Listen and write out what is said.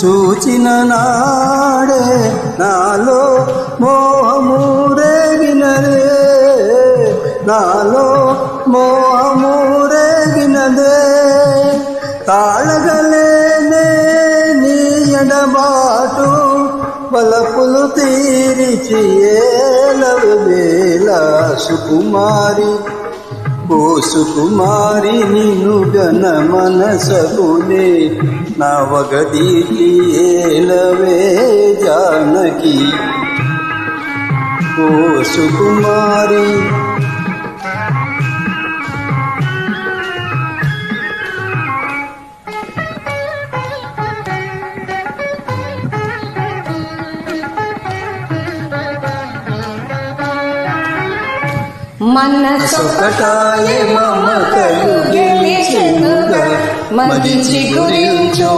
చూచిన నాడే నాలో మోహము రేగినదే, నాలో మోహము రేగినదే. తాళగలేనే నీ ఎడబాటు బలపులు తీరిచి ఏలవేళ సుకుమారి, ఓ సుకుమారి నిన్ను గన మనసగునే నవగదీకి ఏలవే జానకి, ఓ సుకుమారి. మనసొకటాయే మమతలు గెలిచెనుగా, మదించి గురించు